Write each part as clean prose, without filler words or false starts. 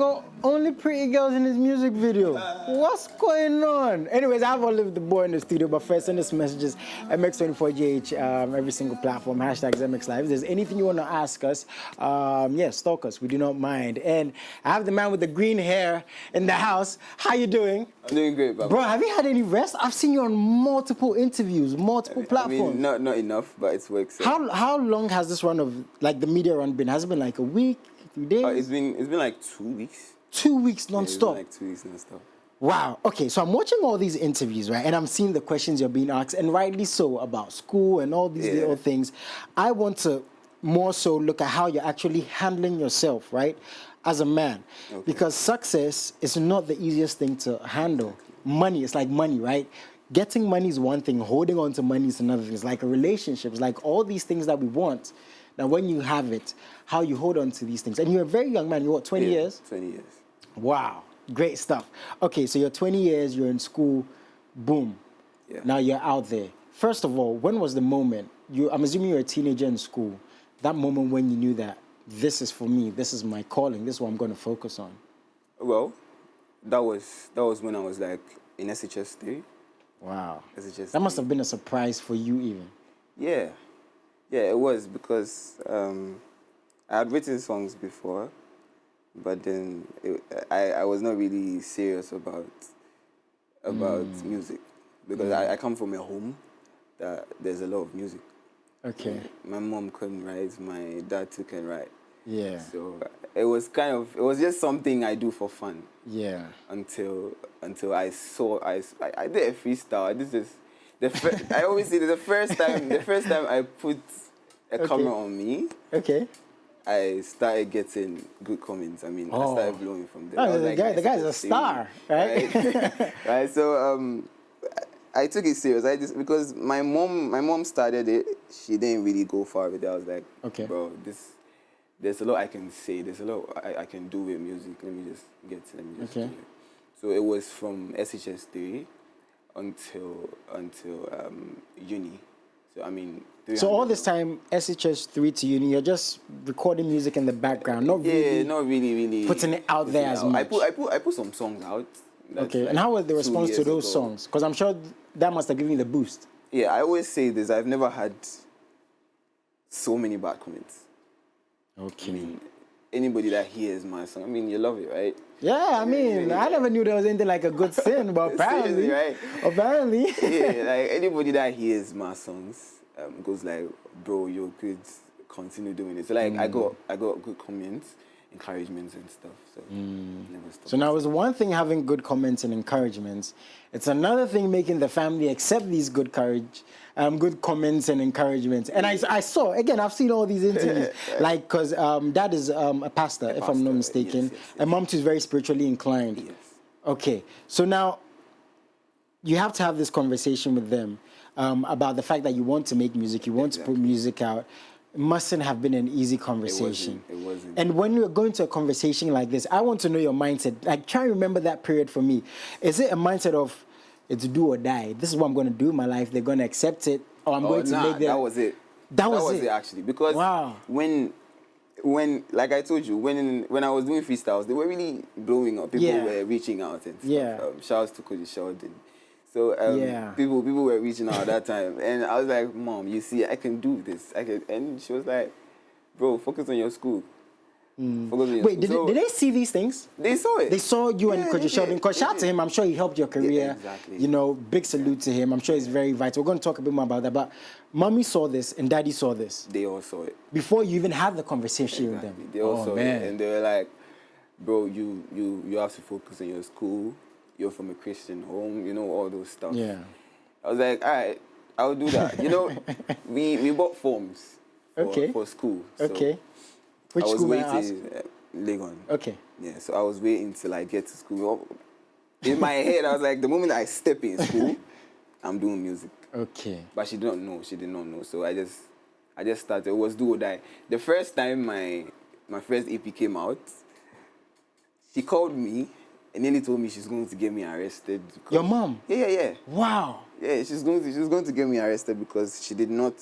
got only pretty girls in his music video. What's going on? Anyways, I have all of the boy in the studio, but first send us messages MX24GH, every single platform, hashtags Mxlive. If there's anything you want to ask us, stalk us. We do not mind. And I have the man with the green hair in the house. How you doing? I'm doing great, Baba. Bro, have you had any rest? I've seen you on multiple interviews, multiple platforms. I mean, not enough, but it's work. So. How long has this run of, like, the media run been? Has it been like a week, 3 days? It's been like 2 weeks. 2 weeks non-stop? Yeah, it's been like 2 weeks non-stop. Wow. Okay, so I'm watching all these interviews, right? And I'm seeing the questions you're being asked, and rightly so, about school and all these little things. I want to more so look at how you're actually handling yourself, right? As a man. Okay. Because success is not the easiest thing to handle. Exactly. Money, it's like money, right? Getting money is one thing, holding on to money is another thing. It's like a relationship, it's like all these things that we want. Now, when you have it, how you hold on to these things. And you're a very young man, you're what, 20 years? 20 years. Wow, great stuff. Okay, so you're 20 years, you're in school, boom. Yeah. Now you're out there. First of all, when was the moment? I'm assuming you're a teenager in school. That moment when you knew that this is for me, this is my calling, this is what I'm going to focus on. Well, that was when I was like in SHS 3. Wow. SHS that must have been a surprise for you even. Yeah. Yeah, it was because I had written songs before, but then I was not really serious about music because I come from a home that there's a lot of music. Okay. My mom couldn't write, my dad too can write. Yeah. So it was just something I do for fun. Yeah. Until I did a freestyle. I always say the first time I put a camera on me. Okay. I started getting good comments. I mean, I started blowing from there. Oh, the guy's a star, right? Right. So I took it serious. Because my mom started it. She didn't really go far with it. I was like, okay, bro, there's a lot I can say. There's a lot I can do with music. Let me just do it. So it was from SHS 3 until uni. So I mean. So all this time, SHS 3 to uni, you're just recording music in the background, not really putting it out there as much. I put some songs out. Okay, and how was the response to those songs? Because I'm sure that must have given you the boost. Yeah, I always say this. I've never had so many bad comments. Okay. I mean, anybody that hears my song, I mean, you love it, right? Yeah, I mean, I never knew there was anything like a good sin, but apparently, right? Apparently. Yeah, like anybody that hears my songs goes like, bro, you're good, continue doing it. So like, I got good comments, encouragements and stuff. So never stopped. So now it's one thing having good comments and encouragements. It's another thing making the family accept these good comments and encouragements. And I saw, again, I've seen all these interviews, like, because dad is a pastor, if I'm not mistaken, yes. And mom too is very spiritually inclined. Yes. Okay, so now you have to have this conversation with them about the fact that you want to make music, you want to put music out. It mustn't have been an easy conversation. It wasn't. And when you're going to a conversation like this, I want to know your mindset. Like, try and remember that period for me. Is it a mindset of, it's do or die? This is what I'm going to do in my life. They're going to accept it. Or I'm going to make them... that was it. That was it, actually. Because when, like I told you, when I was doing freestyles, they were really blowing up. People were reaching out and stuff. Yeah. Shouts to Koji Sheldon. So people were reaching out at that time. And I was like, Mom, you see, I can do this. And she was like, bro, focus on your school. Wait, did they see these things? They saw it. They saw you and Koji Sheldon. Because shout out to him, I'm sure he helped your career. Yeah, exactly. You know, big salute to him. I'm sure he's very vital. We're going to talk a bit more about that. But mommy saw this and daddy saw this. They all saw it. Before you even had the conversation with them. They all saw it. And they were like, bro, you have to focus on your school. You're from a Christian home, you know, all those stuff. Yeah. I was like, all right, I'll do that. You know, we bought forms for school. So okay. Which school may I ask? Legon. Okay. Yeah, so I was waiting till I get to school. In my head, I was like, the moment I step in school, I'm doing music. Okay. But she did not know. She did not know. So I just started. It was do or die. The first time my first EP came out, she called me and nearly told me she's going to get me arrested. Your mom? Yeah. Wow. Yeah, she's going to get me arrested because she did not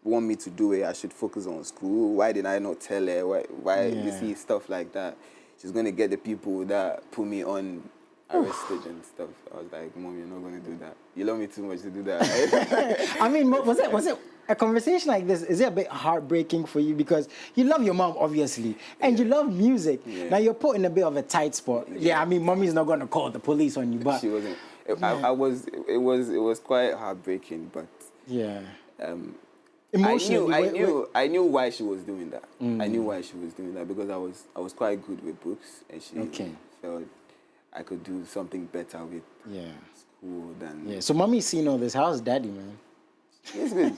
want me to do it. I should focus on school. Why did I not tell her? Why you see stuff like that? she's gonna get the people that put me on arrested and stuff. I was like, Mom, you're not gonna do that. You love me too much to do that. I mean, was it a conversation like this? Is it a bit heartbreaking for you because you love your mom obviously, and you love music? Yeah. Now you're put in a bit of a tight spot. Yeah, I mean, mommy's not gonna call the police on you, but she wasn't. It was quite heartbreaking, but yeah. Emotionally, I knew why she was doing that. I knew why she was doing that because I was quite good with books, and she felt I could do something better with school than. Yeah. So mommy's seen all this. How's daddy, man? He's good.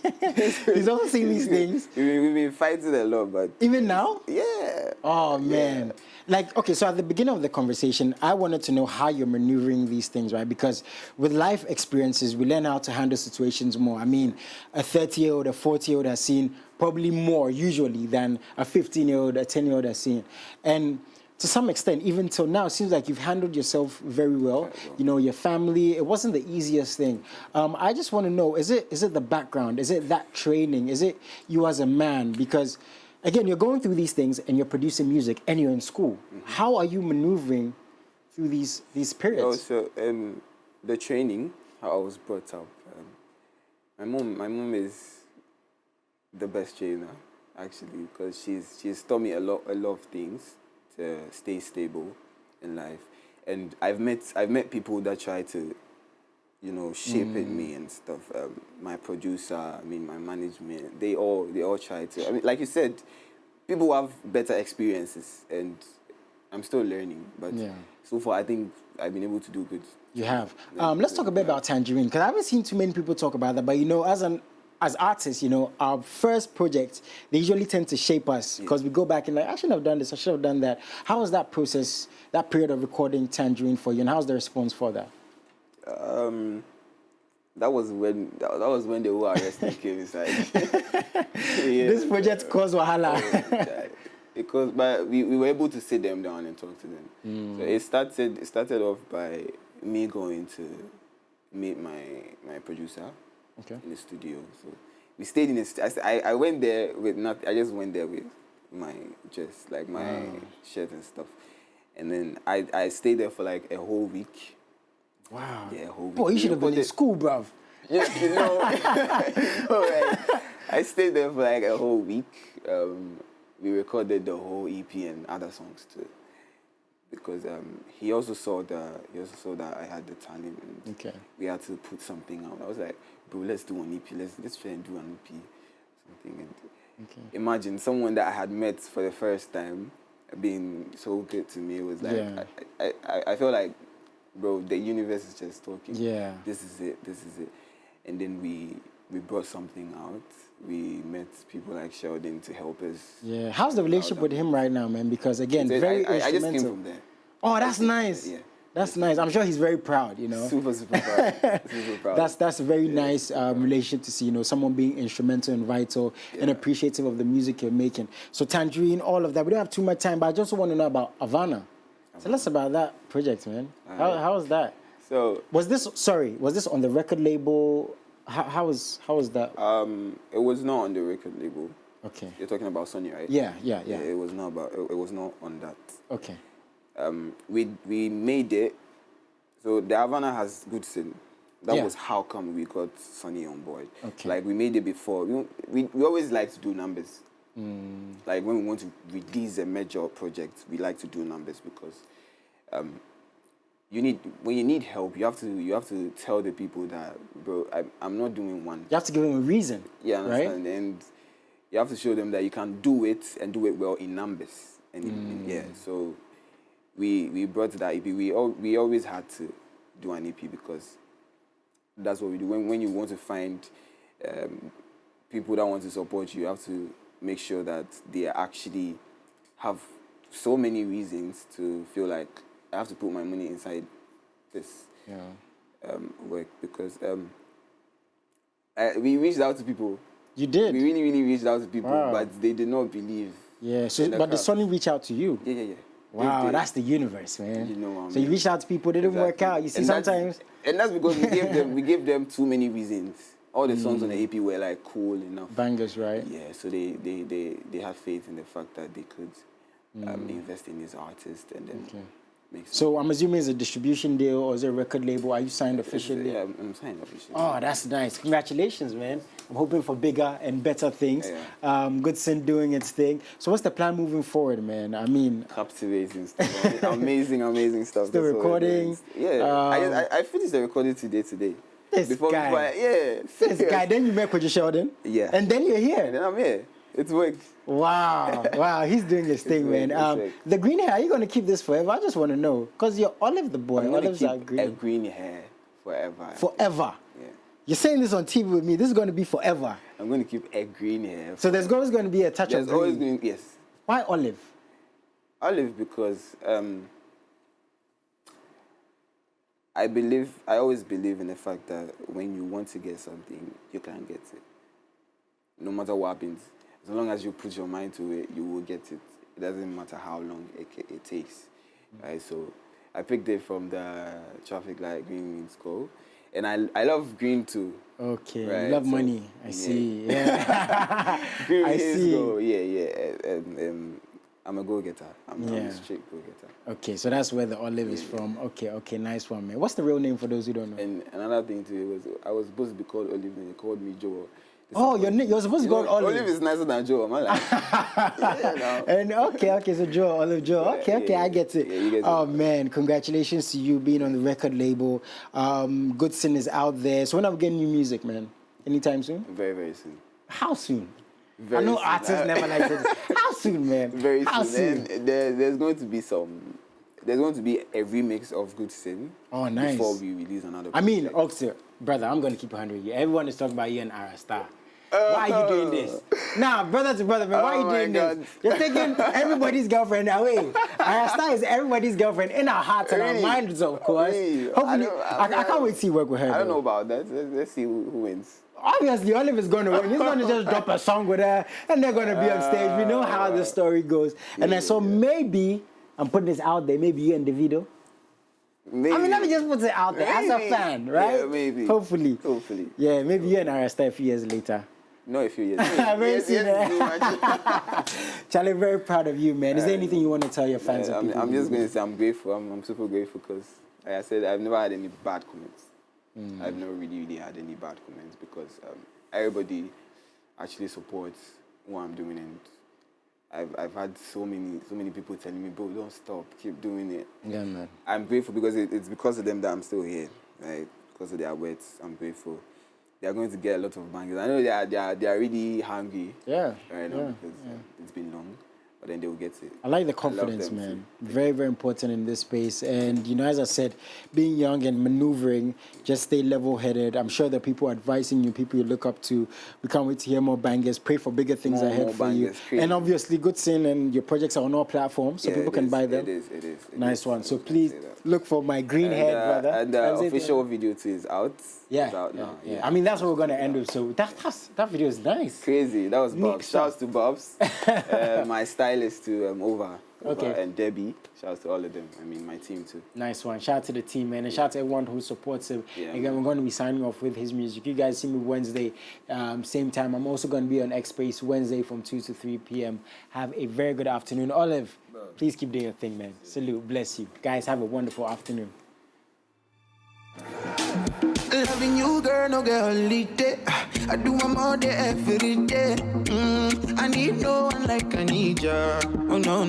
He's also seen these things. We've been fighting a lot, but even now. Yeah. Oh man. Like, okay, so at the beginning of the conversation, I wanted to know how you're maneuvering these things, right? Because with life experiences, we learn how to handle situations more. I mean, a 30-year-old, a 40-year-old has seen probably more usually than a 15-year-old, a 10-year-old has seen. And to some extent, even till now, it seems like you've handled yourself very well. You know, your family, it wasn't the easiest thing. I just want to know, is it the background? Is it that training? Is it you as a man? Because again, you're going through these things and you're producing music and you're in school. How are you maneuvering through these periods? So the training, how I was brought up. My mom is the best trainer, actually, because she's taught me a lot of things to stay stable in life. And I've met people that try to, you know, shape me and stuff. My producer, I mean, my management, they all try to. I mean, like you said, people have better experiences, and I'm still learning. But so far, I think I've been able to do good. You have. Let's talk a bit about Tangerine, because I haven't seen too many people talk about that. But you know, as artists, you know, our first projects, they usually tend to shape us because we go back and like, I shouldn't have done this, I should have done that. How was that process, that period of recording Tangerine for you, and how's the response for that? That was when the whole arresting came inside. This project caused wahala. Because we were able to sit them down and talk to them. So it started off by me going to meet my producer. In the studio. So we stayed in the I went there with nothing. I just went there with my shirt and stuff. And then I stayed there for like a whole week. Wow. Yeah, a whole week. Boy, you should have been in school, bruv. Yeah, you know. I stayed there for like a whole week. We recorded the whole EP and other songs too. Because he also saw that I had the talent, and we had to put something out. I was like, bro, let's do an EP. Let's try and do an EP, something. And imagine someone that I had met for the first time being so good to me. It was like I felt like, bro, the universe is just talking. Yeah, this is it. And then we brought something out. We met people like Sheldon to help us. Yeah. How's the relationship with him right now, man? Because again, very instrumental. I just came from there. Oh, that's nice. Yeah. That's nice. I'm sure he's very proud, you know. Super proud. Super proud. That's a very nice relationship to see, you know, someone being instrumental and vital and appreciative of the music you're making. So Tangerine, all of that. We don't have too much time, but I just want to know about Havana. Tell us about that project, man. How was that? So was this on the record label? How was that? It was not on the record label. Okay. You're talking about Sony, right? Yeah. It was not on that. Okay. We made it. So the Havana has good sin. That was how come we got Sony on board. Okay. Like we made it before. We always like to do numbers. Like when we want to release a major project, we like to do numbers because when you need help, you have to tell the people that, bro, I'm not doing one. You have to give them a reason. Yeah, understand. Right? And you have to show them that you can do it and do it well in numbers. And so we brought that EP. We always had to do an EP because that's what we do. When you want to find people that want to support you, you have to make sure that they actually have so many reasons to feel like I have to put my money inside this work because we reached out to people. You did? We really, really reached out to people, but they did not believe. Yeah, so, but did Sony reach out to you? Yeah. Wow, that's the universe, man. You know what I mean? So you reached out to people, they didn't work out. You see, sometimes... And that's because we gave them too many reasons. All the songs on the EP were like cool enough. Bangers, right? Yeah, so they had faith in the fact that they could invest in these artists, and then make some. So I'm assuming it's a distribution deal or is it a record label? Are you signed officially? Yeah, I'm signed officially. Oh, that's nice. Congratulations, man. I'm hoping for bigger and better things. Yeah. Goodson doing its thing. So what's the plan moving forward, man? I mean... Captivating stuff. amazing stuff. Still recording. Yeah. I finished the recording today. This guy. This guy. Then you met Koji Sheldon. Yeah. And then you're here. And then I'm here. It's worked. Wow, he's doing his thing, man. The green hair, are you going to keep this forever? I just want to know. Because you're Olive the boy. Olives are green. A green hair forever. Forever? Yeah. You're saying this on TV with me. This is going to be forever. I'm going to keep a green hair. So there's always going to be a touch of green? There's always green, yes. Why olive? Olive because I always believe in the fact that when you want to get something, you can get it. No matter what happens. As long as you put your mind to it, you will get it. It doesn't matter how long it takes. Right? So I picked it from the traffic light, green means go. And I love green too. Okay, right? you love money. I see. Yeah. Green I see. Go. Yeah. And I'm a go-getter. I'm a straight go-getter. Okay, so that's where the olive is from. Okay, nice one, man. What's the real name for those who don't know? And another thing too was I was supposed to be called Olive and they called me Joe. Oh, you're supposed to go Olive. Olive is nicer than Joe, am I like? And okay, so Joe, Olive Joe. Okay, I get it. Yeah, you get oh it. Man, congratulations to you being on the record label. Goodson is out there. So when are we getting new music, man? Anytime soon? Very, very soon. How soon? Very I know soon. artists never like this. How soon, man? Very How soon. soon? There's going to be a remix of Goodson. Oh, nice. Before we release another project. I mean, Oxer, brother, I'm going to keep 100 here. Everyone is talking about you and Arasta. Why are you doing this? Nah, brother to brother, man, why are you doing this? You're taking everybody's girlfriend away. Arasta is everybody's girlfriend in our hearts and our minds, of course. Hopefully, I can't wait to see you work with her. I don't know about that. Let's see who wins. Obviously, Olive is going to win. He's going to just drop a song with her, and they're going to be on stage. We know how the story goes. And then, so maybe, I'm putting this out there, maybe you and Davido. Maybe. I mean, let me just put it out there as a fan, right? Yeah, maybe. Hopefully. Yeah, maybe you and Arasta a few years later. No, a few years. Charlie, very proud of you, man. Is there anything you want to tell your fans? I'm just going to say I'm grateful. I'm super grateful because, like I said, I've never had any bad comments. I've never really had any bad comments because everybody actually supports what I'm doing, and I've had so many people telling me, bro, don't stop, keep doing it. Yeah, man. I'm grateful because it's because of them that I'm still here, right? Because of their words, I'm grateful. They are going to get a lot of bangers. I know they are really hungry. Yeah. Right now because it's been long, but then they will get it. I like the confidence, man. Very, very important in this space. And, you know, as I said, being young and maneuvering, just stay level-headed. I'm sure that people advising you, people you look up to. We can't wait to hear more bangers. Pray for bigger things ahead for you. Crazy. And obviously, Goodson and your projects are on all platforms, so people can buy them. It is. Nice one. So please look for my green haired brother. And the official video too is out. Yeah. It's out now. Yeah. I mean, that's what we're going to end with. So that video is nice. Crazy. That was Bobs. Shouts to Bobs. My stylist to Over and Debbie. Shouts to all of them. I mean, my team too. Nice one. Shout out to the team, man. And shout out to everyone who supports him. Yeah, again, we're going to be signing off with his music. You guys see me Wednesday, same time. I'm also going to be on X Space Wednesday from 2 to 3 p.m. Have a very good afternoon. Olive, please keep doing your thing, man. Salute. Bless you. Guys, have a wonderful afternoon. Loving you, girl, no girl, holiday. I do one more day every day. I need no one like I need you. Oh, no.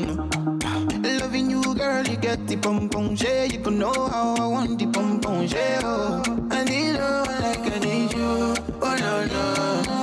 Loving you, girl, you get the pom-pom, yeah. You can know how I want the pom-pom, yeah. Oh, I need no one like I need you. Oh, no.